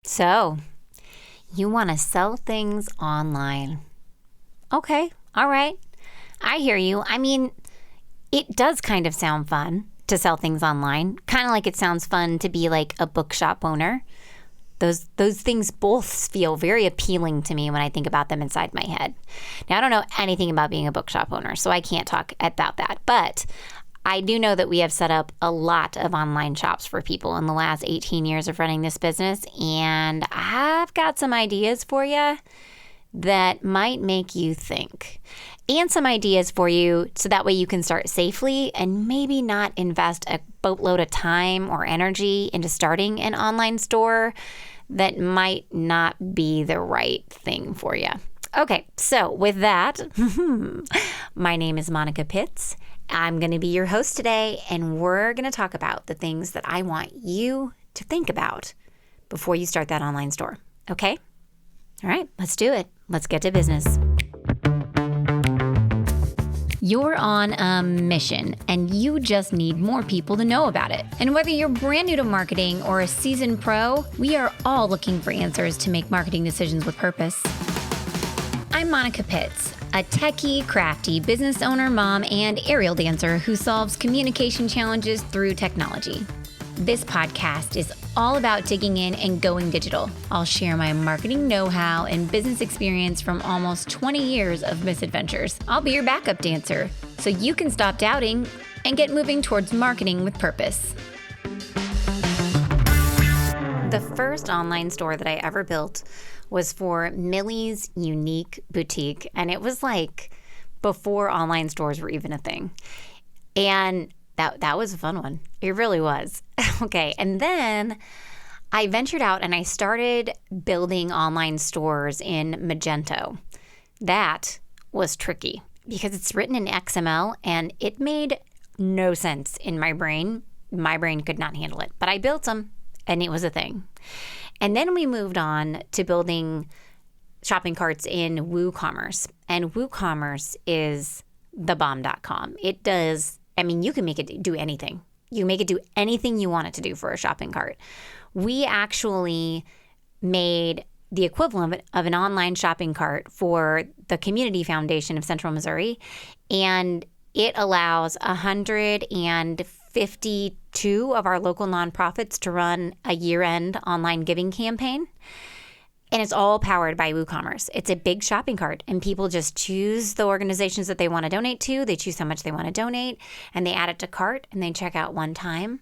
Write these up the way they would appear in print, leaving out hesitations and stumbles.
So, you want to sell things online. Okay, all right. I hear you. I mean, it does kind of sound fun to sell things online. Kind of like it sounds fun to be like a bookshop owner. Those things both feel very appealing to me when I think about them inside my head. Now, I don't know anything about being a bookshop owner, so I can't talk about that. But I do know that we have set up a lot of online shops for people in the last 18 years of running this business, and I've got some ideas for you that might make you think, and some ideas for you so that way you can start safely and maybe not invest a boatload of time or energy into starting an online store that might not be the right thing for you. Okay, so with that, my name is Monica Pitts. I'm going to be your host today, and we're going to talk about the things that I want you to think about before you start that online store. Okay? All right, let's do it. Let's get to business. You're on a mission, and you just need more people to know about it. And whether you're brand new to marketing or a seasoned pro, we are all looking for answers to make marketing decisions with purpose. I'm Monica Pitts, a techie, crafty business owner, mom, and aerial dancer who solves communication challenges through technology. This podcast is all about digging in and going digital. I'll share my marketing know-how and business experience from almost 20 years of misadventures. I'll be your backup dancer so you can stop doubting and get moving towards marketing with purpose. The first online store that I ever built was for Millie's Unique Boutique, and it was like before online stores were even a thing. And that was a fun one. It really was. Okay, and then I ventured out and I started building online stores in Magento. That was tricky because it's written in XML and it made no sense in my brain. My brain could not handle it, but I built them and it was a thing. And then we moved on to building shopping carts in WooCommerce. And WooCommerce is thebomb.com. It does, I mean, you can make it do anything. You make it do anything you want it to do for a shopping cart. We actually made the equivalent of an online shopping cart for the Community Foundation of Central Missouri, and it allows 152 of our local nonprofits to run a year-end online giving campaign. And it's all powered by WooCommerce. It's a big shopping cart, and people just choose the organizations that they want to donate to. They choose how much they want to donate, and they add it to cart, and they check out one time.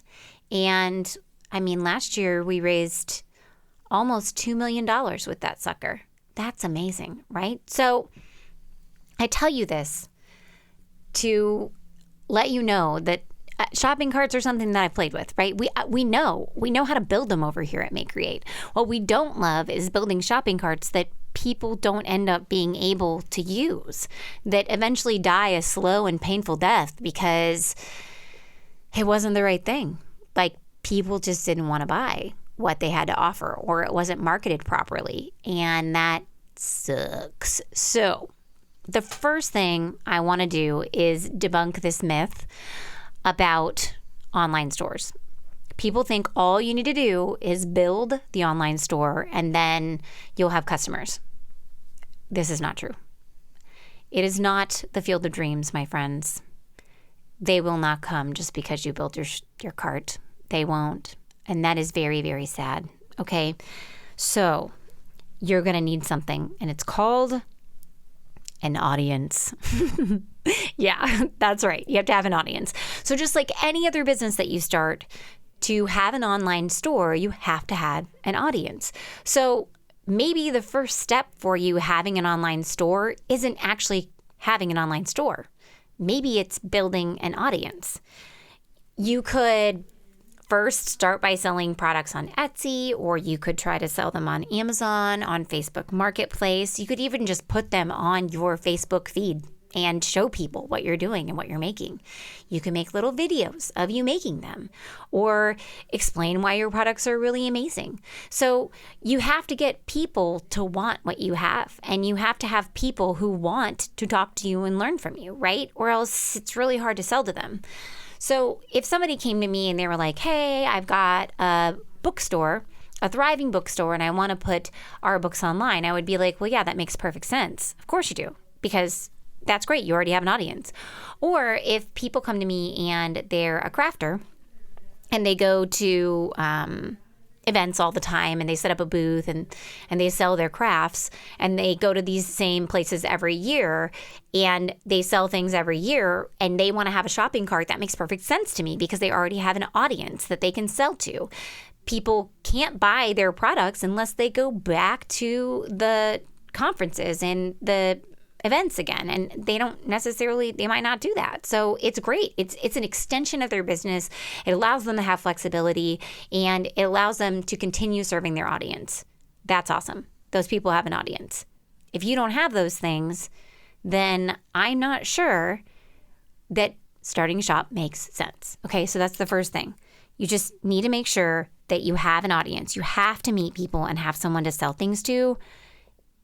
And I mean, last year we raised almost $2 million with that sucker. That's amazing, right? So I tell you this to let you know that shopping carts are something that I've played with, right? We know how to build them over here at Make Create. What we don't love is building shopping carts that people don't end up being able to use, that eventually die a slow and painful death because it wasn't the right thing. Like, people just didn't want to buy what they had to offer, or it wasn't marketed properly, and that sucks. So the first thing I want to do is debunk this myth about online stores. People think all you need to do is build the online store and then you'll have customers. This is not true. It is not the field of dreams, my friends. They will not come just because you built your cart. They won't. And that is very, very sad. Okay? So you're going to need something, and it's called an audience. Yeah, that's right. You have to have an audience. So just like any other business that you start, to have an online store, you have to have an audience. So maybe the first step for you having an online store isn't actually having an online store. Maybe it's building an audience. You could first start by selling products on Etsy, or you could try to sell them on Amazon, on Facebook Marketplace. You could even just put them on your Facebook feed and show people what you're doing and what you're making. You can make little videos of you making them, or explain why your products are really amazing. So you have to get people to want what you have, and you have to have people who want to talk to you and learn from you, right? Or else it's really hard to sell to them. So if somebody came to me and they were like, hey, I've got a bookstore, a thriving bookstore and I want to put our books online, I would be like, well, yeah, that makes perfect sense. Of course you do, because that's great. You already have an audience. Or if people come to me and they're a crafter and they go to events all the time and they set up a booth and they sell their crafts and they go to these same places every year and they sell things every year and they want to have a shopping cart, that makes perfect sense to me because they already have an audience that they can sell to. People can't buy their products unless they go back to the conferences and the events again, and they might not do that. So it's great. It's an extension of their business. It allows them to have flexibility and it allows them to continue serving their audience. That's awesome. Those people have an audience. If you don't have those things, then I'm not sure that starting a shop makes sense. Okay, so that's the first thing. You just need to make sure that you have an audience. You have to meet people and have someone to sell things to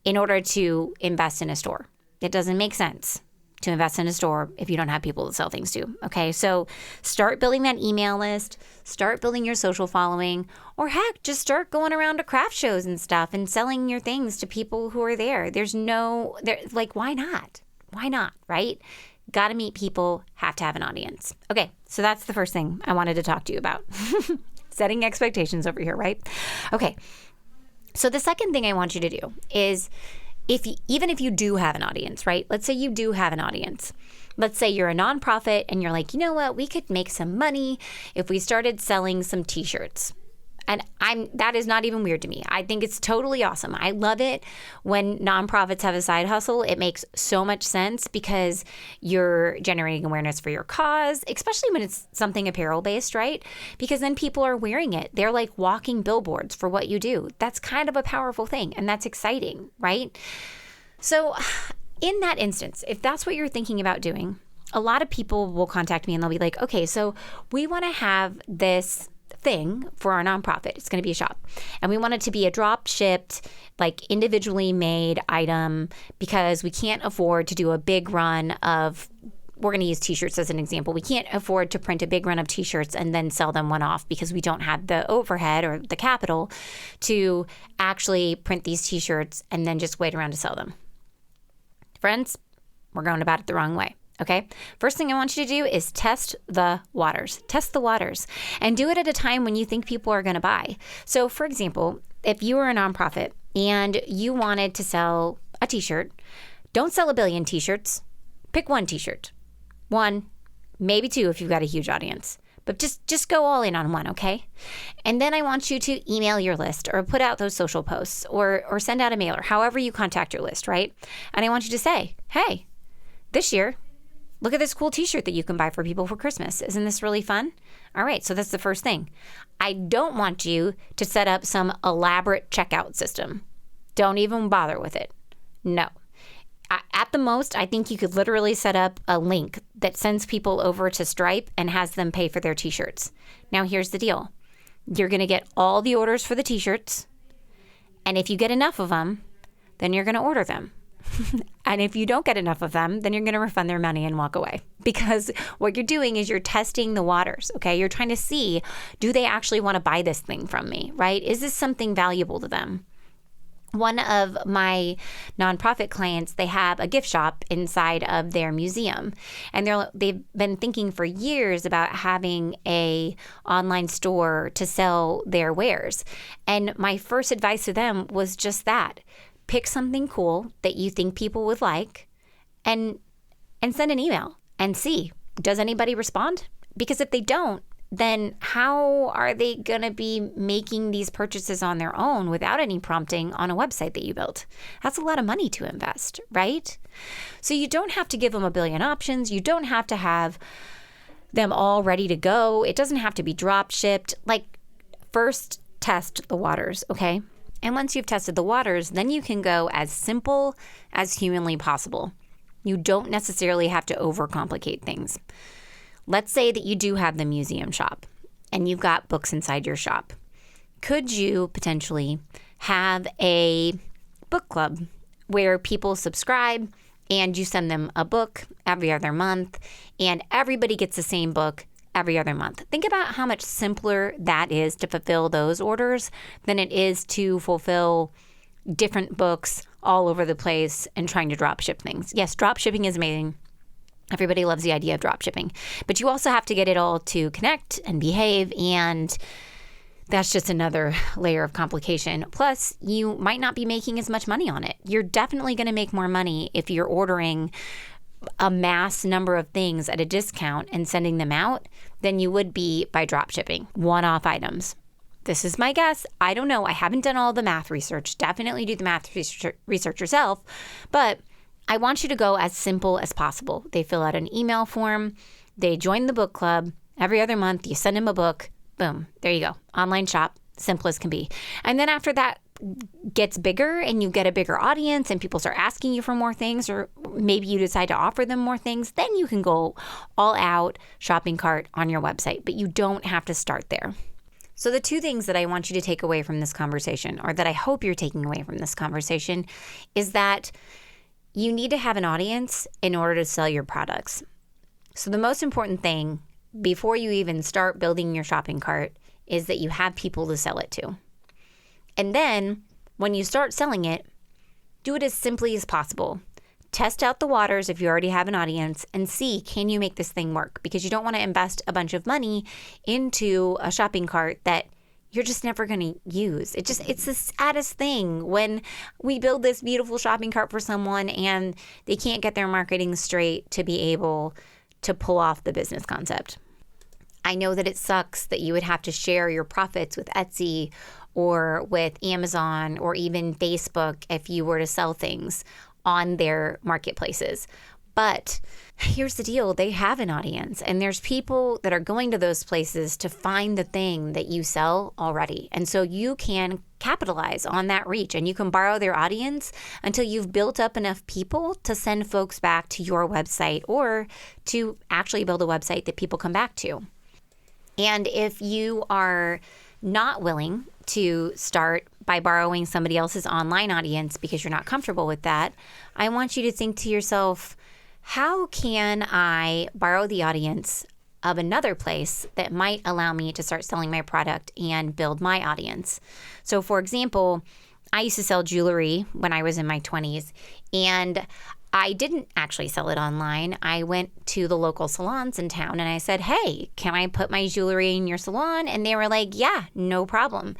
in order to invest in a store. It doesn't make sense to invest in a store if you don't have people to sell things to. Okay, so start building that email list, start building your social following, or heck, just start going around to craft shows and stuff and selling your things to people who are there. Why not? Why not, right? Got to meet people, have to have an audience. Okay, so that's the first thing I wanted to talk to you about. Setting expectations over here, right? Okay, so the second thing I want you to do is even if you do have an audience, right? Let's say you do have an audience. Let's say you're a nonprofit and you're like, you know what? We could make some money if we started selling some t-shirts. And that is not even weird to me. I think it's totally awesome. I love it when nonprofits have a side hustle. It makes so much sense because you're generating awareness for your cause, especially when it's something apparel based, right? Because then people are wearing it. They're like walking billboards for what you do. That's kind of a powerful thing and that's exciting, right? So in that instance, if that's what you're thinking about doing, a lot of people will contact me and they'll be like, okay, so we want to have this thing for our nonprofit. It's going to be a shop. And we want it to be a drop shipped, like individually made item because we can't afford to do a big run of, we're going to use t-shirts as an example. We can't afford to print a big run of t-shirts and then sell them one off because we don't have the overhead or the capital to actually print these t-shirts and then just wait around to sell them. Friends, we're going about it the wrong way. Okay. First thing I want you to do is test the waters. Test the waters and do it at a time when you think people are going to buy. So for example, if you were a nonprofit and you wanted to sell a t-shirt, don't sell a billion t-shirts. Pick one t-shirt. One, maybe two if you've got a huge audience. But just go all in on one, okay? And then I want you to email your list or put out those social posts or send out a mailer, however you contact your list, right? And I want you to say, hey, this year, look at this cool t-shirt that you can buy for people for Christmas. Isn't this really fun? All right, so that's the first thing. I don't want you to set up some elaborate checkout system. Don't even bother with it. No. At the most, I think you could literally set up a link that sends people over to Stripe and has them pay for their t-shirts. Now, here's the deal. You're going to get all the orders for the t-shirts, and if you get enough of them, then you're going to order them. And if you don't get enough of them, then you're going to refund their money and walk away. Because what you're doing is you're testing the waters, okay? You're trying to see, do they actually want to buy this thing from me, right? Is this something valuable to them? One of my nonprofit clients, they have a gift shop inside of their museum. And they've been thinking for years about having a online store to sell their wares. And my first advice to them was just that. Pick something cool that you think people would like and send an email and see, does anybody respond? Because if they don't, then how are they going to be making these purchases on their own without any prompting on a website that you built? That's a lot of money to invest, right? So you don't have to give them a billion options. You don't have to have them all ready to go. It doesn't have to be drop shipped. Like, first test the waters, okay? And once you've tested the waters, then you can go as simple as humanly possible. You don't necessarily have to overcomplicate things. Let's say that you do have the museum shop and you've got books inside your shop. Could you potentially have a book club where people subscribe and you send them a book every other month and everybody gets the same book every other month. Think about how much simpler that is to fulfill those orders than it is to fulfill different books all over the place and trying to drop ship things. Yes, drop shipping is amazing. Everybody loves the idea of drop shipping, but you also have to get it all to connect and behave, and that's just another layer of complication. Plus, you might not be making as much money on it. You're definitely going to make more money if you're ordering a mass number of things at a discount and sending them out than you would be by drop shipping one-off items. This is my guess. I don't know. I haven't done all the math research. Definitely do the math research yourself, but I want you to go as simple as possible. They fill out an email form. They join the book club. Every other month, you send them a book. Boom. There you go. Online shop. Simple as can be. And then after that gets bigger and you get a bigger audience and people start asking you for more things, or maybe you decide to offer them more things, then you can go all out shopping cart on your website. But you don't have to start there. So the two things that I want you to take away from this conversation, or that I hope you're taking away from this conversation, is that you need to have an audience in order to sell your products. So the most important thing before you even start building your shopping cart is that you have people to sell it to. And then when you start selling it, do it as simply as possible. Test out the waters if you already have an audience and see, can you make this thing work? Because you don't want to invest a bunch of money into a shopping cart that you're just never going to use. It's the saddest thing when we build this beautiful shopping cart for someone and they can't get their marketing straight to be able to pull off the business concept. I know that it sucks that you would have to share your profits with Etsy or with Amazon or even Facebook if you were to sell things on their marketplaces. But here's the deal. They have an audience, and there's people that are going to those places to find the thing that you sell already. And so you can capitalize on that reach, and you can borrow their audience until you've built up enough people to send folks back to your website or to actually build a website that people come back to. And if you are not willing to start by borrowing somebody else's online audience because you're not comfortable with that, I want you to think to yourself, how can I borrow the audience of another place that might allow me to start selling my product and build my audience? So for example, I used to sell jewelry when I was in my 20s, and I didn't actually sell it online. I went to the local salons in town and I said, hey, can I put my jewelry in your salon? And they were like, yeah, no problem.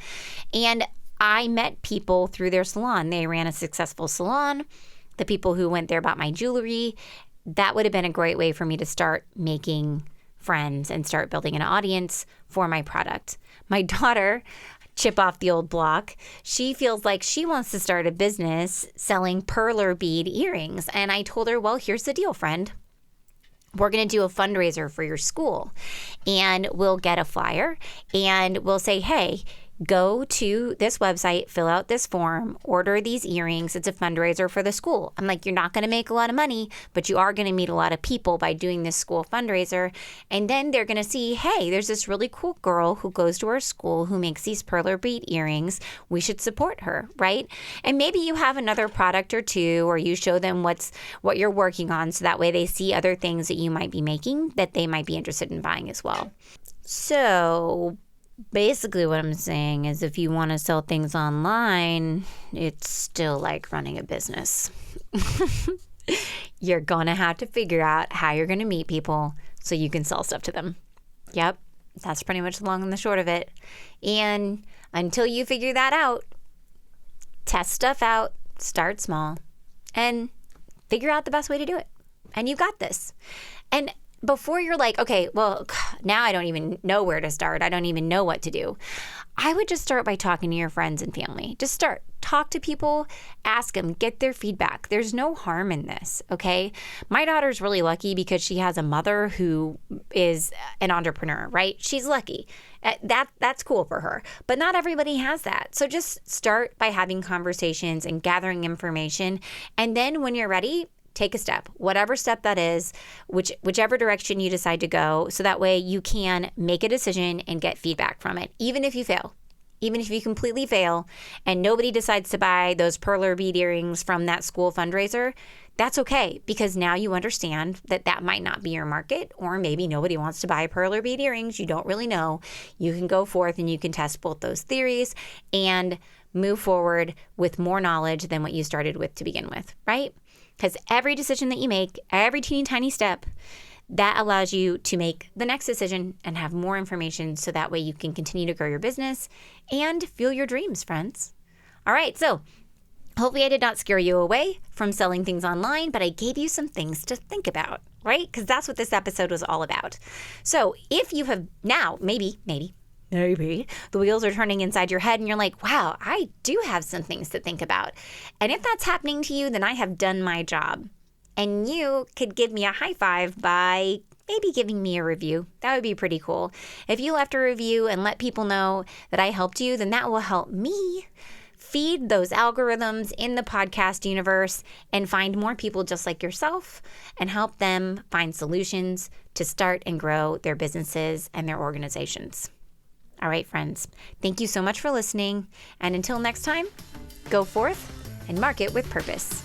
And I met people through their salon. They ran a successful salon. The people who went there bought my jewelry. That would have been a great way for me to start making friends and start building an audience for my product. My daughter, chip off the old block, she feels like she wants to start a business selling perler bead earrings. And I told her, well, here's the deal, friend. We're going to do a fundraiser for your school, and we'll get a flyer and we'll say, hey, go to this website, fill out this form, order these earrings. It's a fundraiser for the school. I'm like, you're not going to make a lot of money, but you are going to meet a lot of people by doing this school fundraiser. And then they're going to see, hey, there's this really cool girl who goes to our school who makes these perler bead earrings. We should support her, right? And maybe you have another product or two, or you show them what you're working on, so that way they see other things that you might be making that they might be interested in buying as well. So basically what I'm saying is, if you want to sell things online, it's still like running a business. You're going to have to figure out how you're going to meet people so you can sell stuff to them. Yep, that's pretty much the long and the short of it. And until you figure that out, test stuff out, start small, and figure out the best way to do it. And you got this. And before you're like, okay, well, now I don't even know where to start. I don't even know what to do. I would just start by talking to your friends and family. Just start. Talk to people, ask them, get their feedback. There's no harm in this, okay? My daughter's really lucky because she has a mother who is an entrepreneur, right? She's lucky. That's cool for her. But not everybody has that. So just start by having conversations and gathering information. And then when you're ready, take a step, whatever step that is, whichever direction you decide to go, so that way you can make a decision and get feedback from it. Even if you fail, even if you completely fail and nobody decides to buy those perler bead earrings from that school fundraiser, that's okay, because now you understand that that might not be your market, or maybe nobody wants to buy perler bead earrings. You don't really know. You can go forth and you can test both those theories and move forward with more knowledge than what you started with to begin with, right? Because every decision that you make, every teeny tiny step, that allows you to make the next decision and have more information, so that way you can continue to grow your business and fuel your dreams, friends. All right, so hopefully I did not scare you away from selling things online, but I gave you some things to think about, right? Because that's what this episode was all about. So if you have now, maybe, the wheels are turning inside your head and you're like, wow, I do have some things to think about. And if that's happening to you, then I have done my job. And you could give me a high five by maybe giving me a review. That would be pretty cool. If you left a review and let people know that I helped you, then that will help me feed those algorithms in the podcast universe and find more people just like yourself and help them find solutions to start and grow their businesses and their organizations. All right, friends, thank you so much for listening. And until next time, go forth and market with purpose.